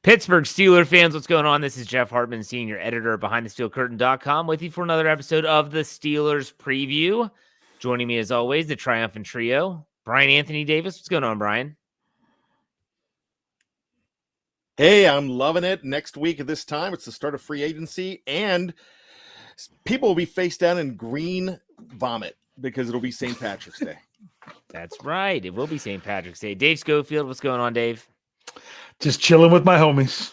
Pittsburgh Steelers fans, what's going on? This is Jeff Hartman, senior editor of BehindTheSteelCurtain.com, with you for another episode of the Steelers Preview. Joining me, as always, the triumphant trio, Bryan Anthony Davis. What's going on, Bryan? Hey, I'm loving it. Next week at this time, it's the start of free agency, and people will be face down in green vomit because it'll be St. Patrick's Day. That's right. It will be St. Patrick's Day. Dave Schofield, what's going on, Dave? Just chilling with my homies.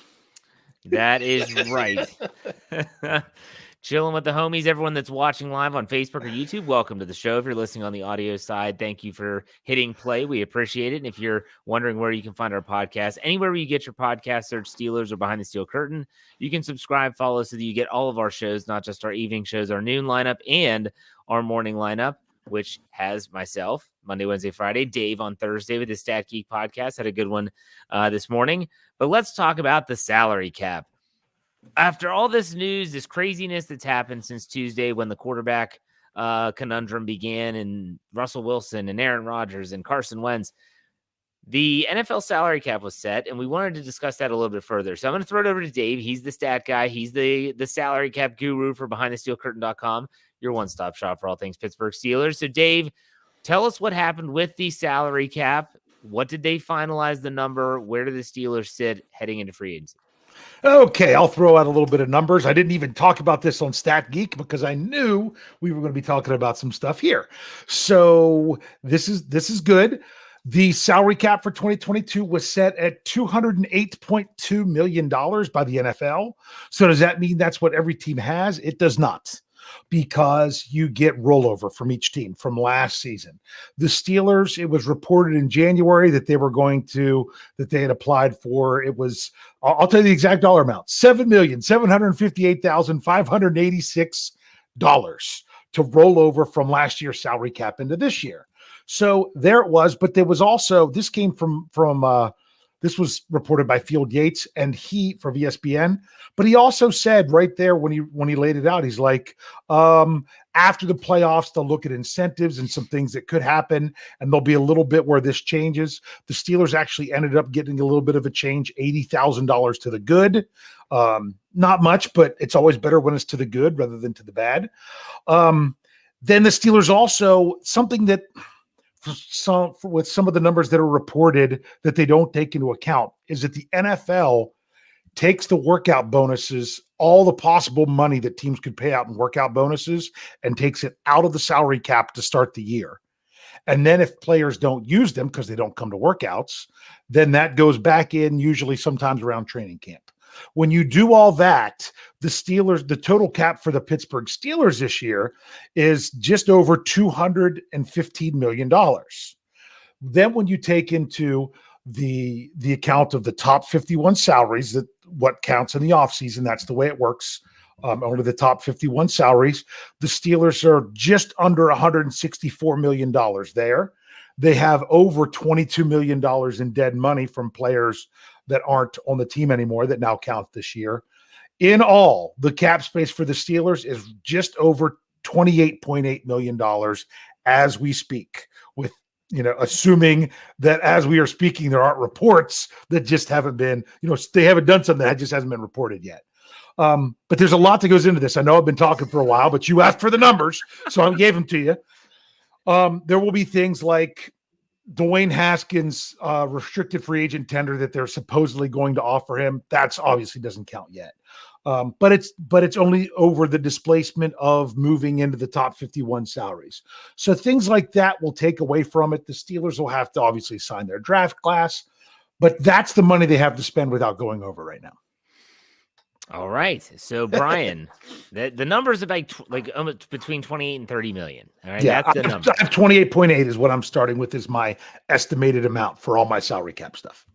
That is right. Chilling with the homies. Everyone that's watching live on Facebook or YouTube, welcome to the show. If you're listening on the audio side, thank you for hitting play. We appreciate it. And if you're wondering where you can find our podcast, anywhere where you get your podcast, search Steelers or Behind the Steel Curtain. You can subscribe, follow so that you get all of our shows, not just our evening shows, our noon lineup, and our morning lineup, which has myself, Monday, Wednesday, Friday, Dave on Thursday with the Stat Geek podcast. Had a good one this morning. But let's talk about the salary cap. After all this news, this craziness that's happened since Tuesday when the quarterback conundrum began, and Russell Wilson and Aaron Rodgers and Carson Wentz, the NFL salary cap was set, and we wanted to discuss that a little bit further. So I'm going to throw it over to Dave. He's the stat guy. He's the salary cap guru for BehindTheSteelCurtain.com, your one-stop shop for all things Pittsburgh Steelers. So, Dave, tell us what happened with the salary cap. What did they finalize the number? Where do the Steelers sit heading into free agency? Okay, I'll throw out a little bit of numbers. I didn't even talk about this on Stat Geek because I knew we were going to be talking about some stuff here. So this is good. The salary cap for 2022 was set at $208.2 million by the NFL. So does that mean that's what every team has? It does not, because you get rollover from each team from last season. The Steelers, it was reported in January that they had applied for, it was, I'll tell you the exact dollar amount, $7,758,586 to roll over from last year's salary cap into this year. So there it was, but there was also, this came from this was reported by Field Yates and he from ESPN, but he also said right there when he laid it out, he's like, after the playoffs, they'll look at incentives and some things that could happen, and there'll be a little bit where this changes. The Steelers actually ended up getting a little bit of a change, $80,000 to the good. Not much, but it's always better when it's to the good rather than to the bad. Then the Steelers also, something that with some of the numbers that are reported that they don't take into account is that the NFL takes the workout bonuses, all the possible money that teams could pay out in workout bonuses, and takes it out of the salary cap to start the year. And then if players don't use them because they don't come to workouts, then that goes back in usually sometimes around training camp. When you do all that, the Steelers, the total cap for the Pittsburgh Steelers this year is just over $215 million. Then when you take into the account of the top 51 salaries, that what counts in the offseason, that's the way it works. Only the top 51 salaries, the Steelers are just under $164 million there. They have over $22 million in dead money from players that aren't on the team anymore that now count this year. In all, the cap space for the Steelers is just over $28.8 million as we speak, with, assuming that as we are speaking, there aren't reports that just haven't been, they haven't done something that just hasn't been reported yet. But there's a lot that goes into this. I know I've been talking for a while, but you asked for the numbers, so I gave them to you. There will be things like Dwayne Haskins' restricted free agent tender that they're supposedly going to offer him. That's obviously doesn't count yet. But it's only over the displacement of moving into the top 51 salaries. So things like that will take away from it. The Steelers will have to obviously sign their draft class, but that's the money they have to spend without going over right now. All right. So, Bryan, the numbers about between 28 and 30 million. All right. Yeah, that's the number. I have 28.8 is what I'm starting with, is my estimated amount for all my salary cap stuff.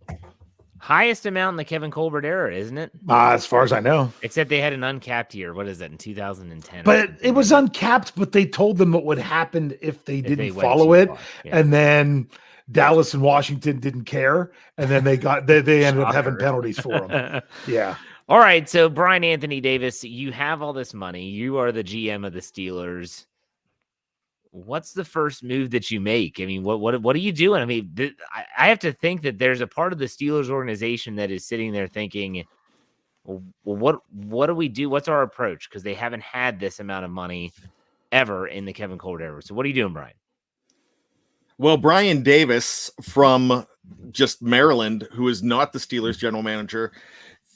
Highest amount in the Kevin Colbert era, isn't it? As far as I know. Except they had an uncapped year. What is that, in 2010? But it was uncapped, but they told them what would happen if they didn't follow it. Yeah. And then Dallas and Washington didn't care. And then they ended up having penalties for them. Yeah. All right, so Bryan Anthony Davis, you have all this money. You are the GM of the Steelers. what's the first move that you make? I mean, what are you doing? I mean, I have to think that there's a part of the Steelers organization that is sitting there thinking, well, what do we do? What's our approach? Because they haven't had this amount of money ever in the Kevin Colbert era. So what are you doing, Bryan? Well, Bryan Davis from just Maryland, who is not the Steelers general manager,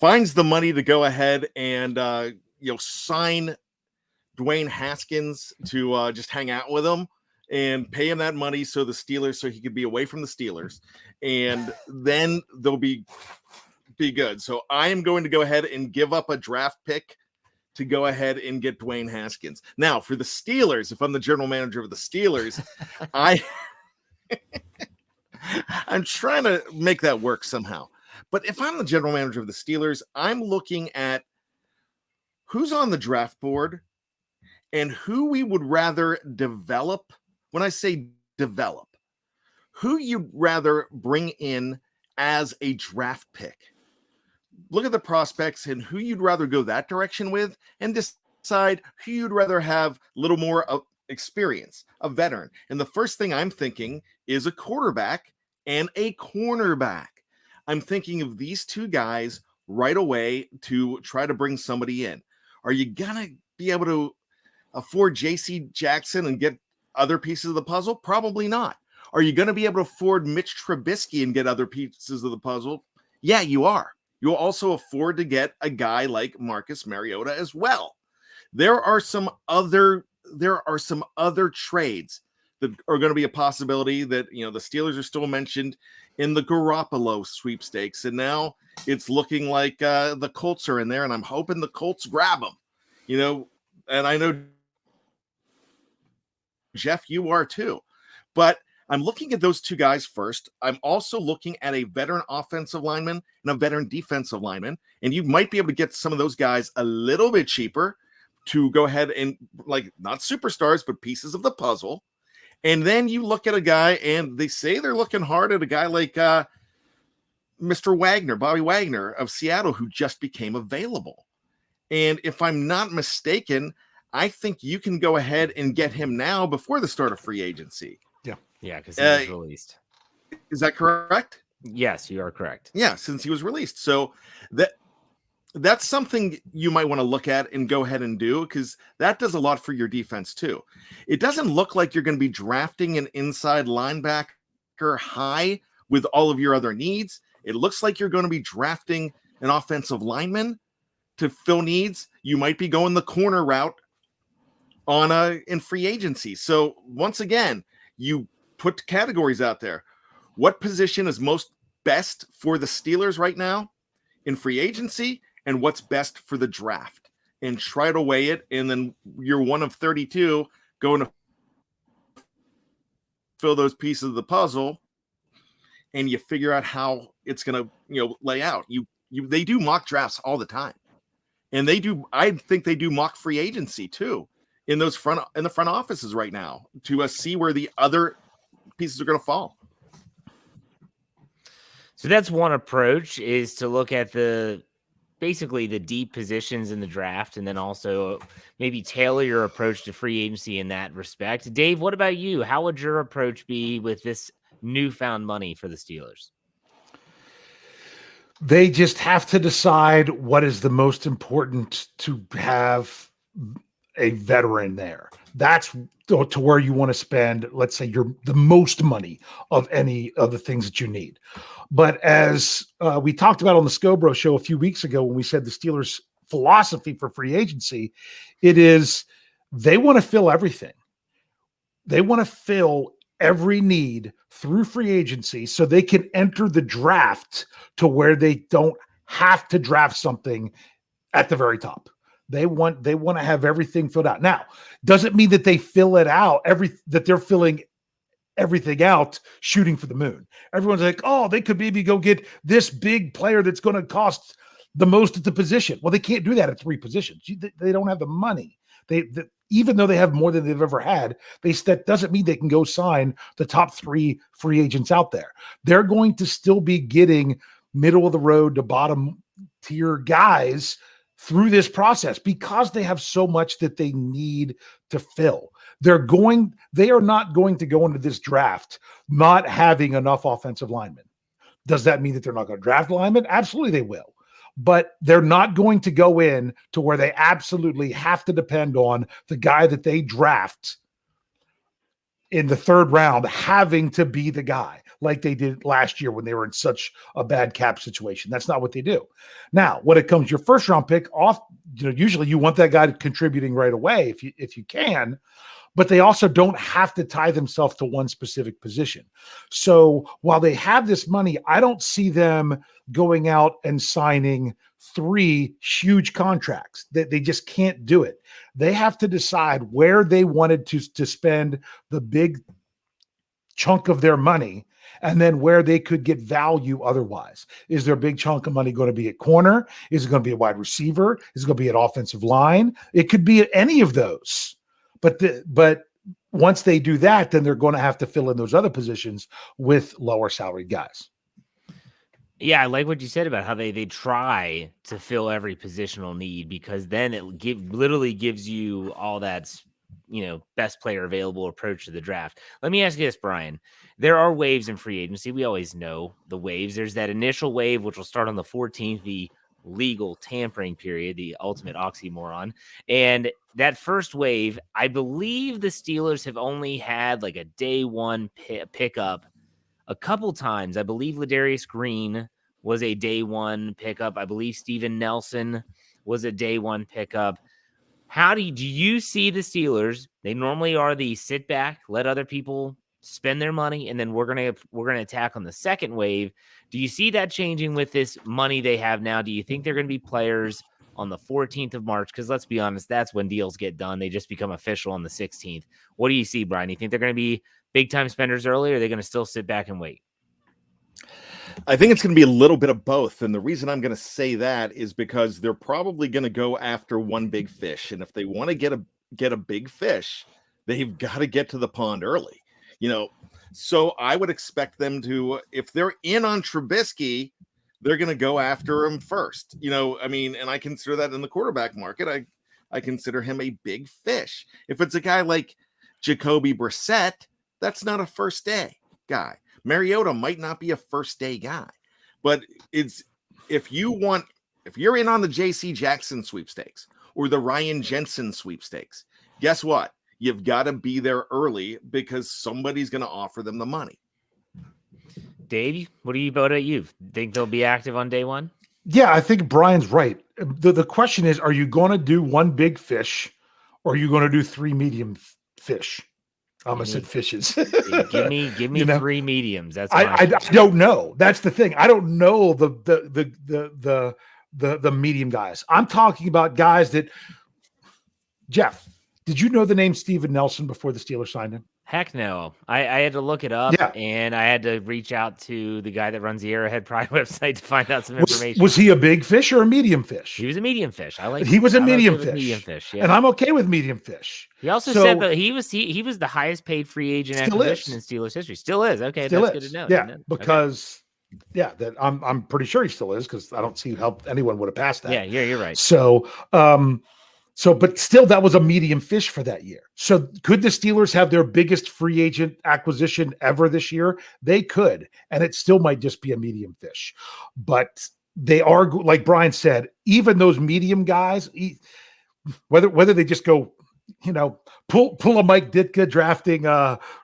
finds the money to go ahead and sign Dwayne Haskins to just hang out with him and pay him that money so he could be away from the Steelers, and then they'll be good. So I am going to go ahead and give up a draft pick to go ahead and get Dwayne Haskins. Now, for the Steelers, if I'm the general manager of the Steelers, I'm trying to make that work somehow. But if I'm the general manager of the Steelers, I'm looking at who's on the draft board and who we would rather develop. When I say develop, who you'd rather bring in as a draft pick. Look at the prospects and who you'd rather go that direction with, and decide who you'd rather have a little more of experience, a veteran. And the first thing I'm thinking is a quarterback and a cornerback. I'm thinking of these two guys right away to try to bring somebody in. Are you going to be able to afford J.C. Jackson and get other pieces of the puzzle? Probably not. Are you going to be able to afford Mitch Trubisky and get other pieces of the puzzle? Yeah, you are. You'll also afford to get a guy like Marcus Mariota as well. There are some other trades that are going to be a possibility that, the Steelers are still mentioned in the Garoppolo sweepstakes. And now it's looking like the Colts are in there, and I'm hoping the Colts grab them, and I know Jeff, you are too, but I'm looking at those two guys first. I'm also looking at a veteran offensive lineman and a veteran defensive lineman, and you might be able to get some of those guys a little bit cheaper to go ahead and, like, not superstars, but pieces of the puzzle. And then you look at a guy, and they say they're looking hard at a guy like Mr. Wagner, Bobby Wagner of Seattle, who just became available. And if I'm not mistaken, I think you can go ahead and get him now before the start of free agency. Yeah, because he was released. Is that correct? Yes, you are correct. Yeah, since he was released. So that's something you might want to look at and go ahead and do, because that does a lot for your defense too. It doesn't look like you're going to be drafting an inside linebacker high with all of your other needs. It looks like you're going to be drafting an offensive lineman to fill needs. You might be going the corner route in free agency. So once again, you put categories out there. What position is most best for the Steelers right now in free agency, and what's best for the draft, and try to weigh it. And then you're one of 32 going to fill those pieces of the puzzle, and you figure out how it's going to, lay out. They do mock drafts all the time, and I think they do mock free agency too in the front offices right now to see where the other pieces are going to fall. So that's one approach, is to look at basically the deep positions in the draft, and then also maybe tailor your approach to free agency in that respect. Dave, what about you? How would your approach be with this newfound money for the Steelers? They just have to decide what is the most important to have a veteran there. That's to where you want to spend, let's say, the most money of any of the things that you need. But as we talked about on the Scobro show a few weeks ago, when we said the Steelers' philosophy for free agency, it is they want to fill everything. They want to fill every need through free agency so they can enter the draft to where they don't have to draft something at the very top. They want to have everything filled out. Now, doesn't mean that they fill it out, that they're filling everything out shooting for the moon. Everyone's like, oh, they could maybe go get this big player that's going to cost the most at the position. Well, they can't do that at three positions. They don't have the money. Even though they have more than they've ever had, that doesn't mean they can go sign the top three free agents out there. They're going to still be getting middle of the road to bottom tier guys through this process because they have so much that they need to fill. They are not going to go into this draft not having enough offensive linemen. Does that mean that they're not going to draft linemen? Absolutely they will. But they're not going to go in to where they absolutely have to depend on the guy that they draft in the third round having to be the guy like they did last year when they were in such a bad cap situation. That's not what they do. Now, when it comes to your first round pick off, usually you want that guy contributing right away if you can, but they also don't have to tie themselves to one specific position. So while they have this money, I don't see them going out and signing 3 huge contracts. They just can't do it. They have to decide where they wanted to spend the big chunk of their money and then where they could get value otherwise. Is their big chunk of money going to be at corner? Is it going to be a wide receiver? Is it going to be an offensive line? It could be any of those. But once they do that, then they're going to have to fill in those other positions with lower salaried guys. Yeah, I like what you said about how they try to fill every positional need, because then it literally gives you all that, best player available approach to the draft. Let me ask you this, Bryan. There are waves in free agency. We always know the waves. There's that initial wave, which will start on the 14th, the legal tampering period, the ultimate oxymoron. And that first wave, I believe the Steelers have only had like a day one pickup a couple times. I believe Ladarius Green was a day one pickup. I believe Steven Nelson was a day one pickup. How do you see the Steelers? They normally are the sit back, let other people spend their money, and then we're gonna attack on the second wave. Do you see that changing with this money they have now? Do you think they're going to be players on the 14th of March? Because let's be honest, that's when deals get done. They just become official on the 16th. What do you see, Bryan? You think they're going to be big time spenders early, or are they going to still sit back and wait? I think it's going to be a little bit of both. And the reason I'm going to say that is because they're probably going to go after one big fish. And if they want to get a big fish, they've got to get to the pond early. So I would expect them to, if they're in on Trubisky, they're going to go after him first. And I consider that in the quarterback market. I consider him a big fish. If it's a guy like Jacoby Brissett, that's not a first day guy. Mariota might not be a first day guy, but if you're in on the JC Jackson sweepstakes or the Ryan Jensen sweepstakes, guess what? You've got to be there early because somebody's going to offer them the money. Dave, what about you? Think they'll be active on day one? Yeah, I think Brian's right. The question is, are you going to do one big fish or are you going to do 3 medium fish? I almost said fishes. give me 3 mediums. That's I don't know. That's the thing. I don't know the medium guys. I'm talking about guys that Jeff, did you know the name Steven Nelson before the Steelers signed him? Heck no. I had to look it up, and I had to reach out to the guy that runs the Arrowhead Pride website to find out some information. Was he a big fish or a medium fish? He was a medium fish. He was a medium fish, yeah. And I'm okay with medium fish. He also said that he was the highest paid free agent acquisition in Steelers history. Still is. Okay, that's good to know. Yeah, because that I'm pretty sure he still is, because I don't see how anyone would have passed that. Yeah, you're right. So, but still, that was a medium fish for that year. So could the Steelers have their biggest free agent acquisition ever this year? They could, and it still might just be a medium fish. But they are, like Bryan said, even those medium guys, whether they just go, pull a Mike Ditka drafting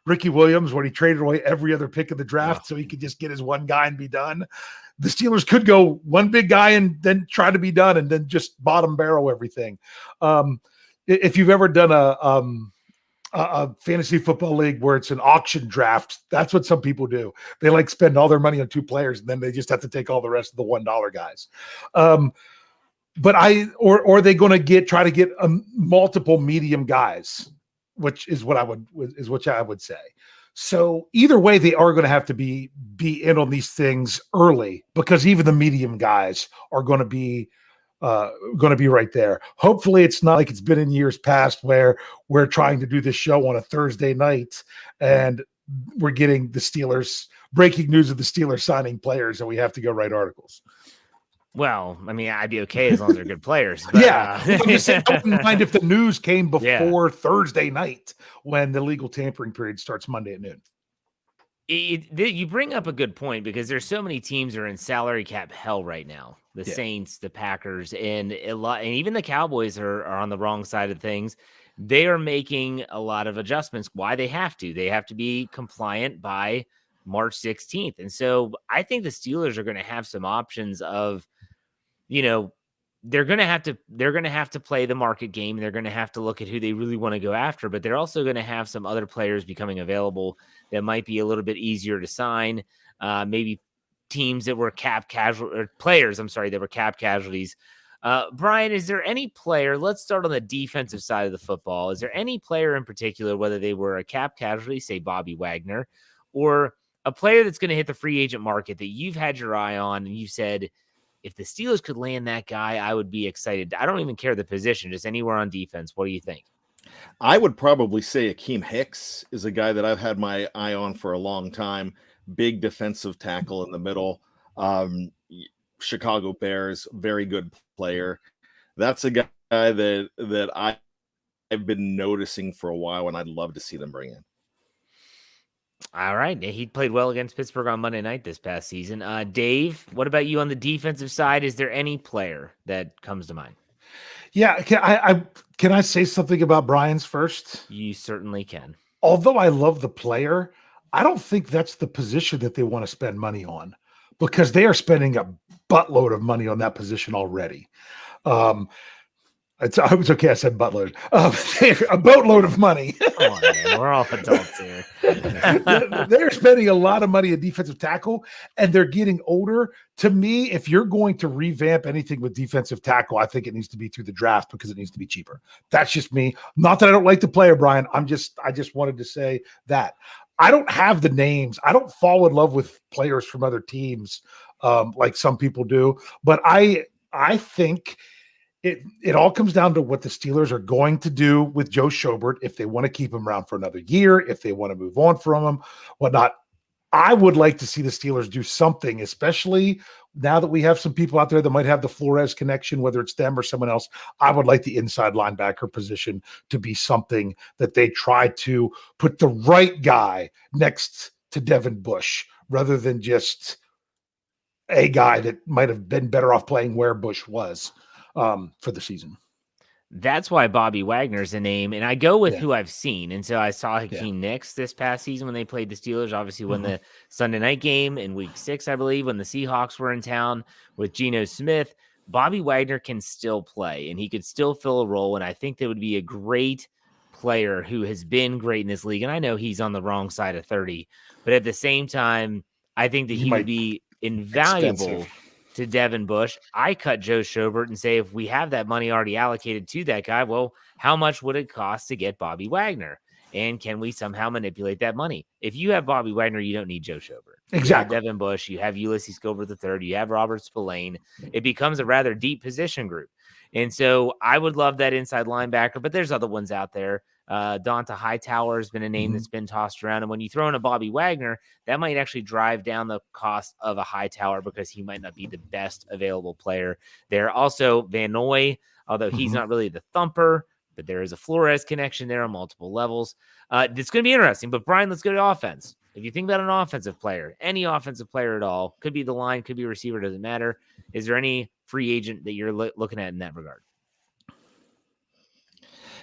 Ricky Williams when he traded away every other pick of the draft so he could just get his one guy and be done. The Steelers could go one big guy and then try to be done and then just bottom barrel everything. If you've ever done a fantasy football league where it's an auction draft, that's what some people do. They spend all their money on 2 players and then they just have to take all the rest of the $1 guys. But are they going to try to get multiple medium guys, which is what I would say. So either way, they are going to have to be in on these things early, because even the medium guys are going to be right there. Hopefully it's not like it's been in years past where we're trying to do this show on a Thursday night and we're getting the Steelers breaking news of the Steelers signing players and we have to go write articles. Well, I mean, I'd be okay as long as they're good players. But, Yeah, I'm just saying, I wouldn't mind if the news came Yeah. before Thursday night when the legal tampering period starts Monday at noon. You bring up a good point because there's so many teams that are in salary cap hell right now. The Yeah. Saints, the Packers, and even the Cowboys are on the wrong side of things. They are making a lot of adjustments. Why they have to? They have to be compliant by March 16th. And so I think the Steelers are going to have some options of, they're going to have to play the market game. They're going to have to look at who they really want to go after, but they're also going to have some other players becoming available that might be a little bit easier to sign. Maybe teams that were players that were cap casualties. Bryan, is there any player, let's start on the defensive side of the football. Is there any player in particular, whether they were a cap casualty, say Bobby Wagner, or a player that's going to hit the free agent market that you've had your eye on and you said, if the Steelers could land that guy, I would be excited. I don't even care the position, just anywhere on defense. What do you think? I would probably say Akeem Hicks is a guy that I've had my eye on for a long time. Big defensive tackle in the middle. Chicago Bears, very good player. That's a guy that I've been noticing for a while, and I'd love to see them bring in. All right. He played well against Pittsburgh on Monday night this past season. Dave, what about you on the defensive side? Is there any player that comes to mind? Yeah. Can I say something about Bryan's first? You certainly can. Although I love the player, I don't think that's the position that they want to spend money on because they are spending a buttload of money on that position already. It's okay. I said buttload. A boatload of money. Come on, man. We're all adults here. They're spending a lot of money at defensive tackle, and they're getting older. To me, if you're going to revamp anything with defensive tackle, I think it needs to be through the draft because it needs to be cheaper. That's just me. Not that I don't like the player, Bryan. I just wanted to say that. I don't have the names. I don't fall in love with players from other teams like some people do, but I think it all comes down to what the Steelers are going to do with Joe Schobert, if they want to keep him around for another year, if they want to move on from him, whatnot. I would like to see the Steelers do something, especially now that we have some people out there that might have the Flores connection, whether it's them or someone else. I would like the inside linebacker position to be something that they try to put the right guy next to Devin Bush rather than just a guy that might have been better off playing where Bush was. For the season. That's why Bobby Wagner's a name, and I go with who I've seen. And so I saw Hakeem Nicks this past season when they played the Steelers, obviously won the Sunday night game in week 6, I believe, when the Seahawks were in town with Geno Smith. Bobby Wagner can still play, and he could still fill a role, and I think that would be a great player who has been great in this league. And I know he's on the wrong side of 30, but at the same time, I think that he would be invaluable to Devin Bush. I cut Joe Schobert and say, if we have that money already allocated to that guy, well, how much would it cost to get Bobby Wagner? And can we somehow manipulate that money? If you have Bobby Wagner, you don't need Joe Schobert. Exactly. You have Devin Bush, you have Ulysses Gilbert III, you have Robert Spillane. It becomes a rather deep position group. And so I would love that inside linebacker, but there's other ones out there. Donta Hightower has been a name that's been tossed around. And when you throw in a Bobby Wagner, that might actually drive down the cost of a Hightower because he might not be the best available player there. Also, Van Noy, although he's not really the thumper, but there is a Flores connection there on multiple levels. It's going to be interesting. But, Bryan, let's go to offense. If you think about an offensive player, any offensive player at all, could be the line, could be a receiver, doesn't matter. Is there any free agent that you're looking at in that regard?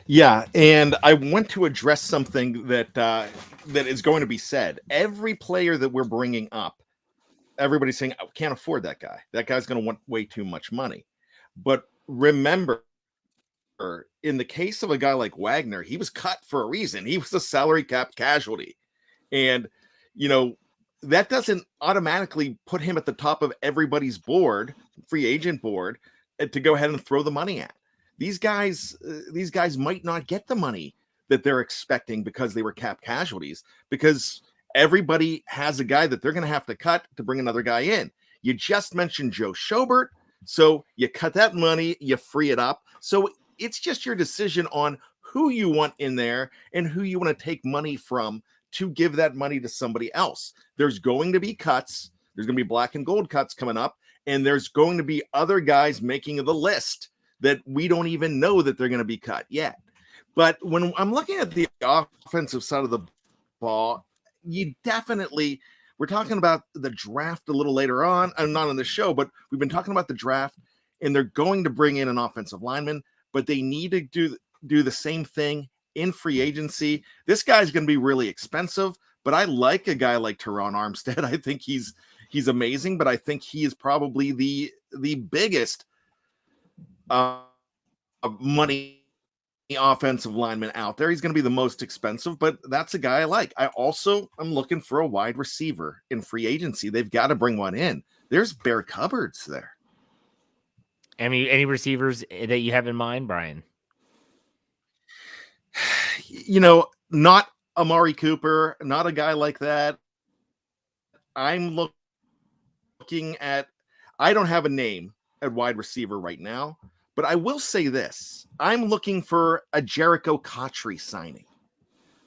Yeah, and I want to address something that is going to be said. Every player that we're bringing up, everybody's saying, I can't afford that guy. That guy's going to want way too much money. But remember, in the case of a guy like Wagner, he was cut for a reason. He was a salary cap casualty. And, that doesn't automatically put him at the top of everybody's board, free agent board, to go ahead and throw the money at. These guys might not get the money that they're expecting because they were cap casualties, because everybody has a guy that they're going to have to cut to bring another guy in. You just mentioned Joe Schobert, so you cut that money, you free it up. So it's just your decision on who you want in there and who you want to take money from to give that money to somebody else. There's going to be cuts. There's going to be black and gold cuts coming up, and there's going to be other guys making the list that we don't even know that they're going to be cut yet. But when I'm looking at the offensive side of the ball, we're talking about the draft a little later on. I'm not on the show, but we've been talking about the draft, and they're going to bring in an offensive lineman, but they need to do the same thing in free agency. This guy's going to be really expensive, but I like a guy like Teron Armstead. I think he's amazing, but I think he is probably the biggest money offensive lineman out there. He's going to be the most expensive, but that's a guy I like. I also am looking for a wide receiver in free agency. They've got to bring one in. There's bare cupboards there. Any receivers that you have in mind, Bryan? Not Amari Cooper, not a guy like that. I'm looking at, I don't have a name at wide receiver right now, but I will say this. I'm looking for a Jericho Cotchery signing.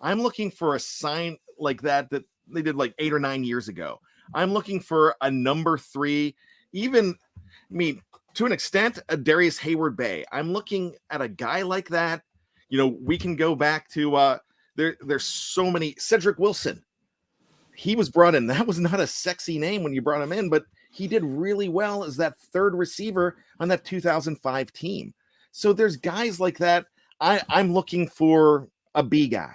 I'm looking for a sign like that they did like 8 or 9 years ago. I'm looking for a number 3, to an extent, a Darius Hayward Bay. I'm looking at a guy like that. We can go back to there's so many. Cedric Wilson. He was brought in. That was not a sexy name when you brought him in, but he did really well as that third receiver on that 2005 team. So there's guys like that. I'm looking for a B guy.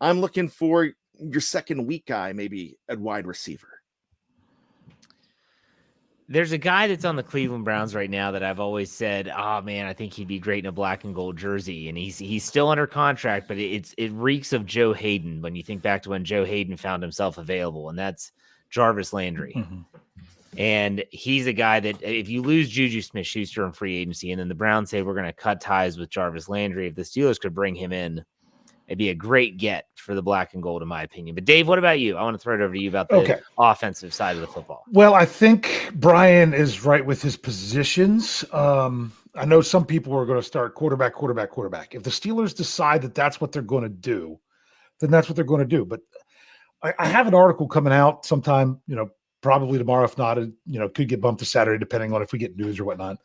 I'm looking for your second week guy, maybe at wide receiver. There's a guy that's on the Cleveland Browns right now that I've always said, oh man, I think he'd be great in a black and gold jersey. And he's still under contract, but it reeks of Joe Hayden when you think back to when Joe Hayden found himself available, and that's Jarvis Landry. Mm-hmm. And he's a guy that if you lose Juju Smith-Schuster in free agency, and then the Browns say we're going to cut ties with Jarvis Landry, if the Steelers could bring him in, it'd be a great get for the black and gold, in my opinion. But Dave, what about you? I want to throw it over to you about the offensive side of the football. Well, I think Bryan is right with his positions. I know some people are going to start quarterback. If the Steelers decide that that's what they're going to do, then that's what they're going to do. But I have an article coming out sometime, probably tomorrow. If not, could get bumped to Saturday, depending on if we get news or whatnot,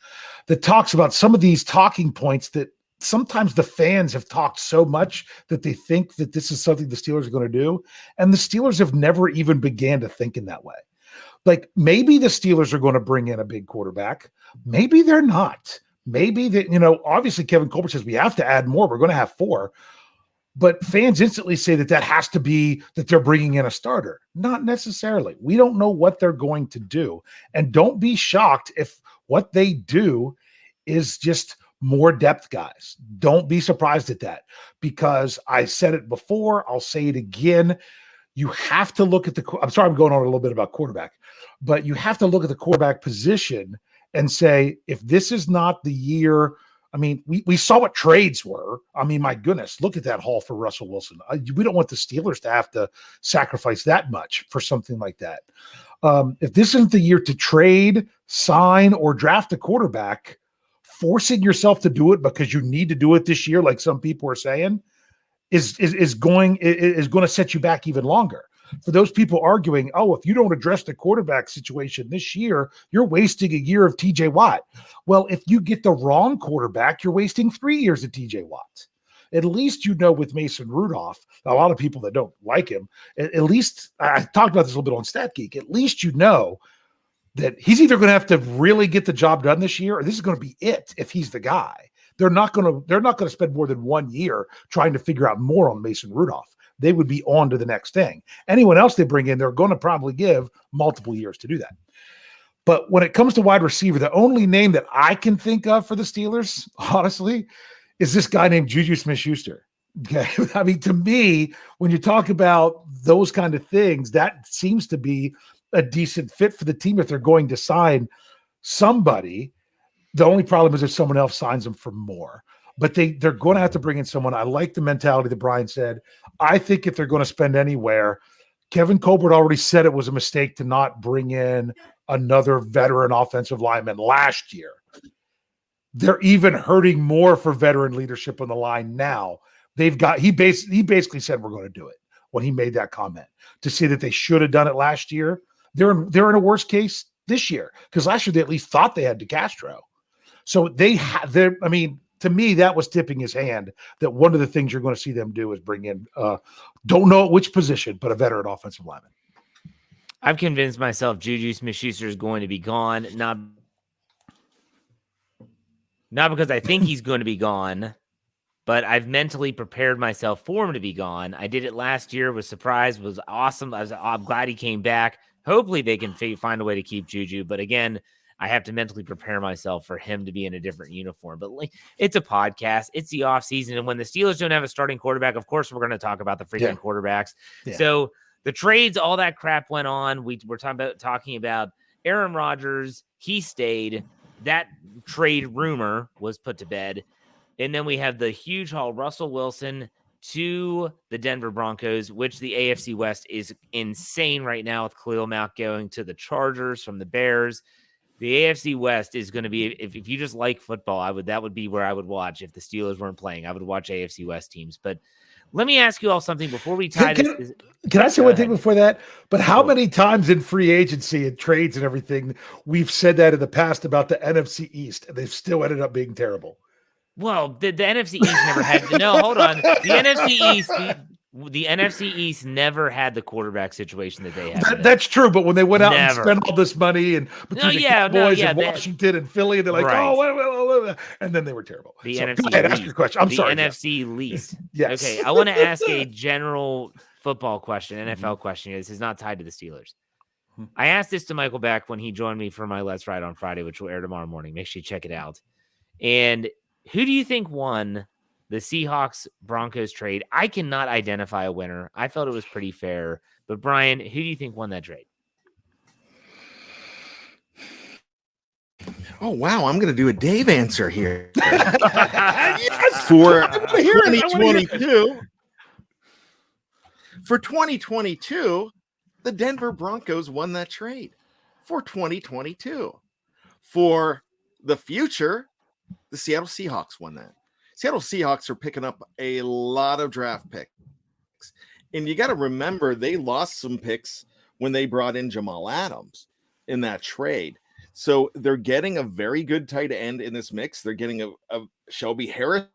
that talks about some of these talking points that sometimes the fans have talked so much that they think that this is something the Steelers are going to do. And the Steelers have never even began to think in that way. Like maybe the Steelers are going to bring in a big quarterback. Maybe they're not. Maybe that, obviously Kevin Colbert says we have to add more. We're going to have 4. But fans instantly say that has to be that they're bringing in a starter. Not necessarily. We don't know what they're going to do. And don't be shocked if what they do is just more depth guys. Don't be surprised at that, because I said it before. I'll say it again. You have to look at I'm sorry, I'm going on a little bit about quarterback, but you have to look at the quarterback position and say, if this is not the year, we saw what trades were. My goodness, look at that haul for Russell Wilson. We don't want the Steelers to have to sacrifice that much for something like that. If this isn't the year to trade, sign, or draft a quarterback, forcing yourself to do it because you need to do it this year, like some people are saying, is going to set you back even longer. For those people arguing, if you don't address the quarterback situation this year, you're wasting a year of TJ Watt. Well, if you get the wrong quarterback, you're wasting 3 years of TJ Watt. At least with Mason Rudolph, a lot of people that don't like him, at least I talked about this a little bit on Stat Geek, at least that he's either going to have to really get the job done this year, or this is going to be it if he's the guy. They're not going to spend more than 1 year trying to figure out more on Mason Rudolph. They would be on to the next thing. Anyone else they bring in, they're going to probably give multiple years to do that. But when it comes to wide receiver, the only name that I can think of for the Steelers, honestly, is this guy named Juju Smith-Schuster. Okay. To me, when you talk about those kind of things, that seems to be a decent fit for the team if they're going to sign somebody. The only problem is if someone else signs them for more. But they're going to have to bring in someone. I like the mentality that Bryan said. I think if they're going to spend anywhere, Kevin Colbert already said it was a mistake to not bring in another veteran offensive lineman last year. They're even hurting more for veteran leadership on the line now. He basically said we're going to do it when he made that comment. To say that they should have done it last year, they're in a worse case this year, because last year they at least thought they had DeCastro. So I mean, to me, that was tipping his hand that one of the things you're going to see them do is bring in, don't know at which position, but a veteran offensive lineman. I've convinced myself Juju Smith-Schuster is going to be gone, not because I think he's going to be gone, but I've mentally prepared myself for him to be gone. I did it last year, was surprised, was awesome. I'm glad he came back. Hopefully they can find a way to keep Juju. But again, I have to mentally prepare myself for him to be in a different uniform. But it's a podcast. It's the offseason. And when the Steelers don't have a starting quarterback, of course, we're going to talk about the freaking quarterbacks. Yeah. So the trades, all that crap went on. We're talking about Aaron Rodgers. He stayed. That trade rumor was put to bed. And then we have the huge haul, Russell Wilson to the Denver Broncos, which the AFC West is insane right now with Khalil Mack going to the Chargers from the Bears. The AFC West is going to be, if you just like football, that would be where I would watch if the Steelers weren't playing. I would watch AFC West teams. But let me ask you all something before we tie this. Can I say one thing before that? But how many times in free agency and trades and everything we've said that in the past about the NFC East, and they've still ended up being terrible? Well, the NFC East never had. No, hold on. The NFC East never had the quarterback situation that they had. That's true, but when they went out and spent all this money and between the Cowboys and Washington and Philly, and they're like, oh, and then they were terrible. The NFC go ahead, ask your question. I'm sorry. The NFC least. Yes. Okay, I want to ask a general football question, NFL question. This is not tied to the Steelers. I asked this to Michael Beck when he joined me for my Let's Ride on Friday, which will air tomorrow morning. Make sure you check it out. And who do you think won the Seahawks Broncos trade? I cannot identify a winner. I felt it was pretty fair. But Brian, who do you think won that trade? Oh, wow. I'm going to do a Dave answer here. Yes, for 2022. For 2022, the Denver Broncos won that trade for 2022. For the future, the Seattle Seahawks won that. Seattle Seahawks are picking up a lot of draft picks. And you got to remember, they lost some picks when they brought in Jamal Adams in that trade. So they're getting a very good tight end in this mix. They're getting a Shelby Harris,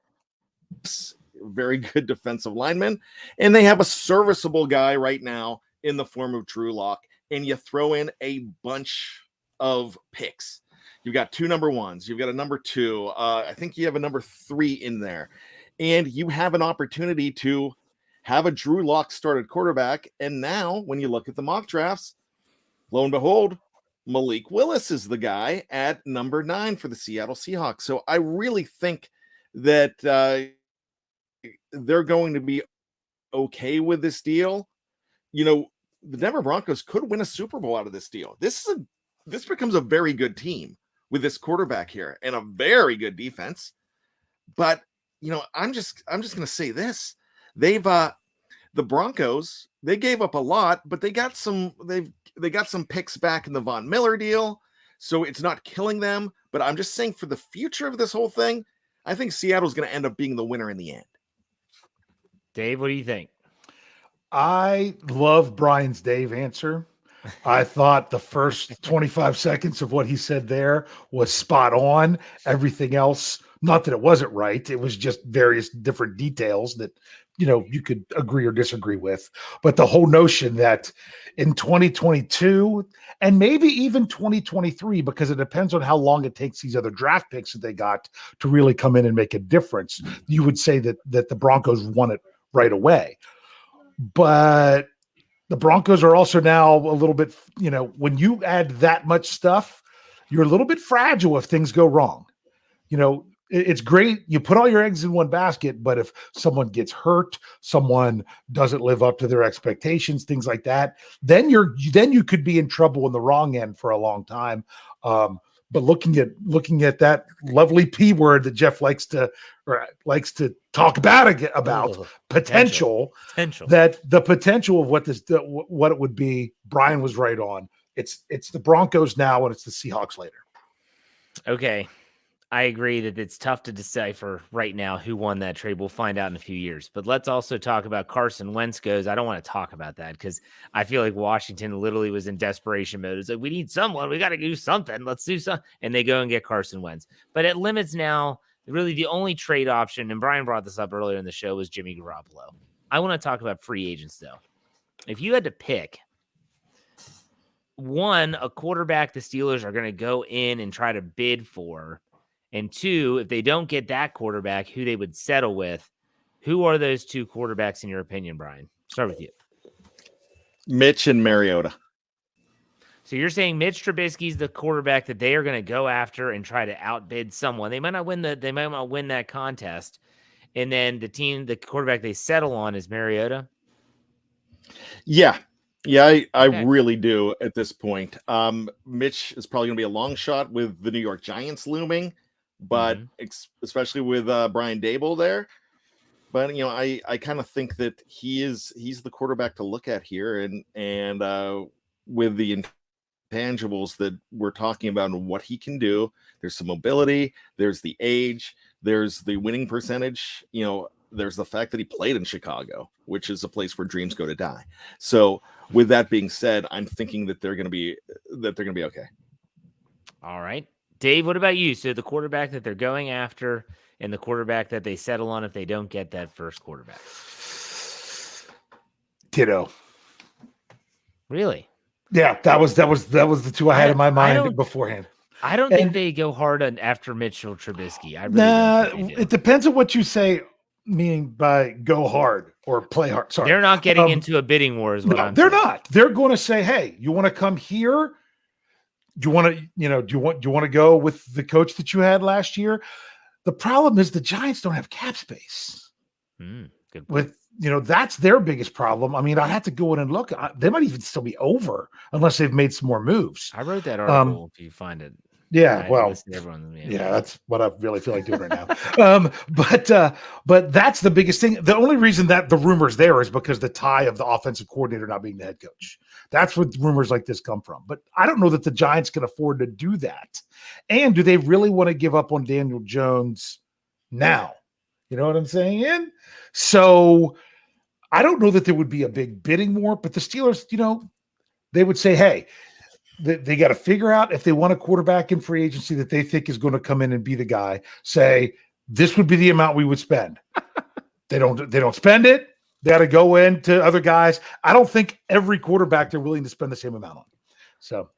very good defensive lineman. And they have a serviceable guy right now in the form of Drew Lock. And you throw in a bunch of picks. You've got 2 number 1s. You've got a number 2. I think you have a number 3 in there. And you have an opportunity to have a Drew Lock started quarterback. And now when you look at the mock drafts, lo and behold, Malik Willis is the guy at number 9 for the Seattle Seahawks. So I really think that they're going to be okay with this deal. You know, the Denver Broncos could win a Super Bowl out of this deal. This becomes a very good team with this quarterback here and a very good defense. But, you know, I'm just going to say this. They've the Broncos, they gave up a lot, but they got some picks back in the Von Miller deal. So it's not killing them, but I'm just saying for the future of this whole thing, I think Seattle's going to end up being the winner in the end. Dave, what do you think? I love Brian's Dave answer. I thought the first 25 seconds of what he said there was spot on. Everything else, not that it wasn't right. It was just various different details that, you know, you could agree or disagree with. But the whole notion that in 2022 and maybe even 2023, because it depends on how long it takes these other draft picks that they got to really come in and make a difference, you would say that the Broncos won it right away. But the Broncos are also now a little bit, you know, when you add that much stuff, you're a little bit fragile if things go wrong. You know, it's great. You put all your eggs in one basket, but if someone gets hurt, someone doesn't live up to their expectations, things like that, then you could be in trouble in the wrong end for a long time. But looking at that lovely P word that Jeff likes to talk about potential, that the potential of what it would be, Brian was right on. It's the Broncos now and it's the Seahawks later. Okay. I agree that it's tough to decipher right now who won that trade. We'll find out in a few years. But let's also talk about Carson Wentz goes. I don't want to talk about that because I feel like Washington literally was in desperation mode. It's like, we need someone. We got to do something. Let's do something. And they go and get Carson Wentz. But it limits now, really the only trade option, and Brian brought this up earlier in the show, was Jimmy Garoppolo. I want to talk about free agents, though. If you had to pick one, a quarterback the Steelers are going to go in and try to bid for, and two, if they don't get that quarterback, who they would settle with, who are those two quarterbacks in your opinion, Brian? Start with you. Mitch and Mariota. So you're saying Mitch Trubisky's the quarterback that they are going to go after and try to outbid someone. They might not win that contest. And then the quarterback they settle on is Mariota. Yeah, I Okay. really do at this point. Mitch is probably going to be a long shot with the New York Giants looming, but especially with Brian Dable there. But I kind of think that he's the quarterback to look at here, and with the intangibles that we're talking about and what he can do, there's some mobility, there's the age, there's the winning percentage. There's the fact that he played in Chicago, which is a place where dreams go to die. So with that being said, I'm thinking that they're going to be okay. All right. Dave, what about you? So the quarterback that they're going after and the quarterback that they settle on if they don't get that first quarterback. Ditto. Really? Yeah, that was the two I had in my mind beforehand. I don't think they go hard after Mitchell Trubisky. I really don't think they do. It depends on what you say, meaning by go hard or play hard. Sorry, they're not getting into a bidding war. They're not. They're going to say, "Hey, you want to come here? Do you want to, do you want to go with the coach that you had last year?" The problem is the Giants don't have cap space. Good point. That's their biggest problem. I mean, I had to go in and look. They might even still be over unless they've made some more moves. I wrote that article if you find it. Yeah, well, that's what I really feel like doing right now. But that's the biggest thing. The only reason that the rumor's there is because the tie of the offensive coordinator not being the head coach. That's what rumors like this come from. But I don't know that the Giants can afford to do that. And do they really want to give up on Daniel Jones now? You know what I'm saying? So I don't know that there would be a big bidding war, but the Steelers, they would say, hey, they got to figure out if they want a quarterback in free agency that they think is going to come in and be the guy. Say, this would be the amount we would spend. They don't spend it. They got to go into other guys. I don't think every quarterback they're willing to spend the same amount on. So,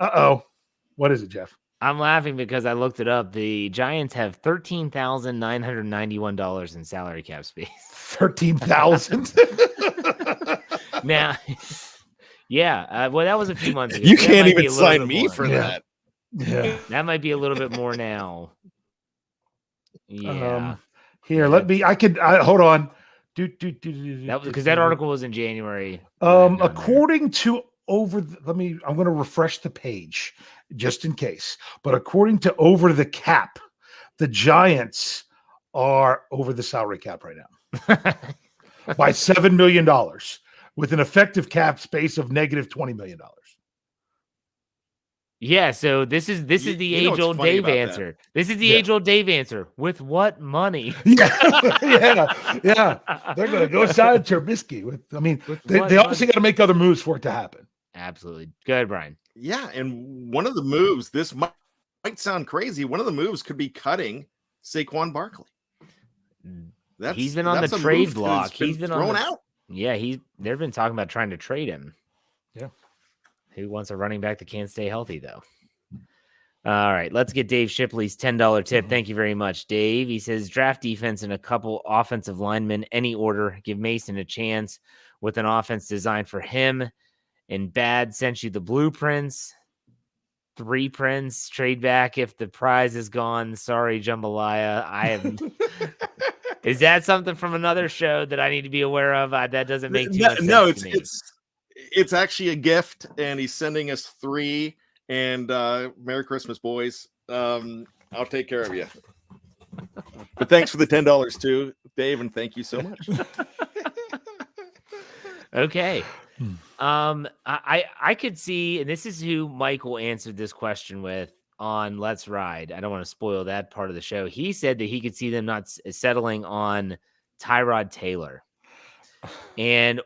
what is it, Jeff? I'm laughing because I looked it up. The Giants have $13,991 in salary cap space. 13,000. Now, yeah. Well, that was a few months ago. You can't even sign me for that. Yeah, that might be a little bit more now. Yeah. Here, hold on. Because that article was in January. According to I'm going to refresh the page just in case. But according to Over the Cap, the Giants are over the salary cap right now by $7 million with an effective cap space of negative $20 million. Yeah, so this is the age-old Dave answer. This is the age-old Dave answer. With what money? Yeah. They're going to go sign Trubisky. They obviously got to make other moves for it to happen. Absolutely. Go ahead, Brian. Yeah, and one of the moves, this might sound crazy, one of the moves could be cutting Saquon Barkley. He's been on the trade block. He's been thrown out. Yeah, they've been talking about trying to trade him. Yeah. Who wants a running back that can't stay healthy, though? All right, let's get Dave Shipley's $10 tip. Thank you very much, Dave. He says, draft defense and a couple offensive linemen, any order. Give Mason a chance with an offense designed for him. And Bad sent you the blueprints. 3 prints. Trade back if the prize is gone. Sorry, Jambalaya. I have... Is that something from another show that I need to be aware of? That doesn't make too much sense. No, to me. It's actually a gift, and he's sending us 3. And Merry Christmas, boys. I'll take care of you. But thanks for the $10 too, Dave, and thank you so much. Okay. I could see, and this is who Michael answered this question with. on Let's Ride, I don't want to spoil that part of the show. He said that he could see them not settling on Tyrod Taylor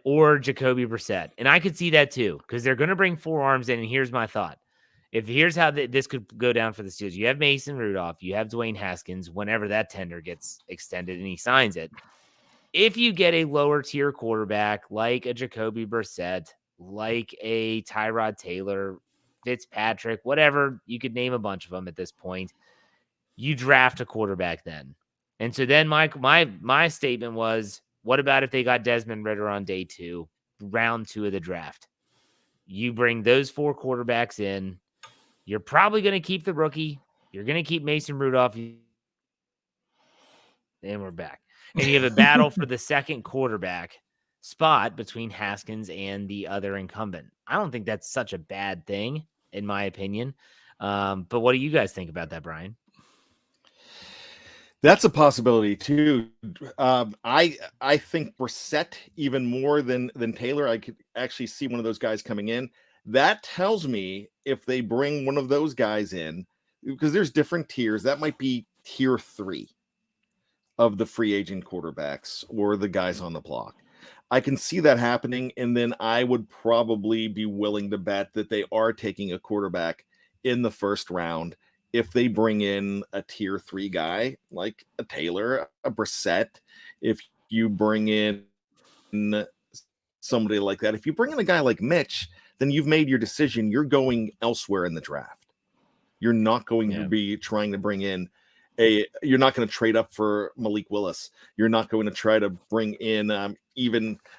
or Jacoby Brissett. And I could see that too, because they're going to bring 4 arms in. And here's my thought. Here's how this could go down for the Steelers. You have Mason Rudolph, you have Dwayne Haskins, whenever that tender gets extended and he signs it. If you get a lower tier quarterback like a Jacoby Brissett, like a Tyrod Taylor, Fitzpatrick, whatever, you could name a bunch of them at this point, you draft a quarterback then. And so then my statement was, what about if they got Desmond Ridder on day 2, round 2 of the draft? You bring those 4 quarterbacks in. You're probably going to keep the rookie. You're going to keep Mason Rudolph. And we're back. And you have a battle for the second quarterback spot between Haskins and the other incumbent. I don't think that's such a bad thing, in my opinion. But what do you guys think about that, Bryan? That's a possibility too. I think Brissett even more than Taylor. I could actually see one of those guys coming in. That tells me if they bring one of those guys in, because there's different tiers, that might be tier 3 of the free agent quarterbacks or the guys on the block. I can see that happening, and then I would probably be willing to bet that they are taking a quarterback in the first round if they bring in a tier 3 guy like a Taylor, a Brissett. If you bring in somebody like that, if you bring in a guy like Mitch, then you've made your decision. You're going elsewhere in the draft. You're not going to be trying to bring in you're not going to trade up for Malik Willis. You're not going to try to bring in I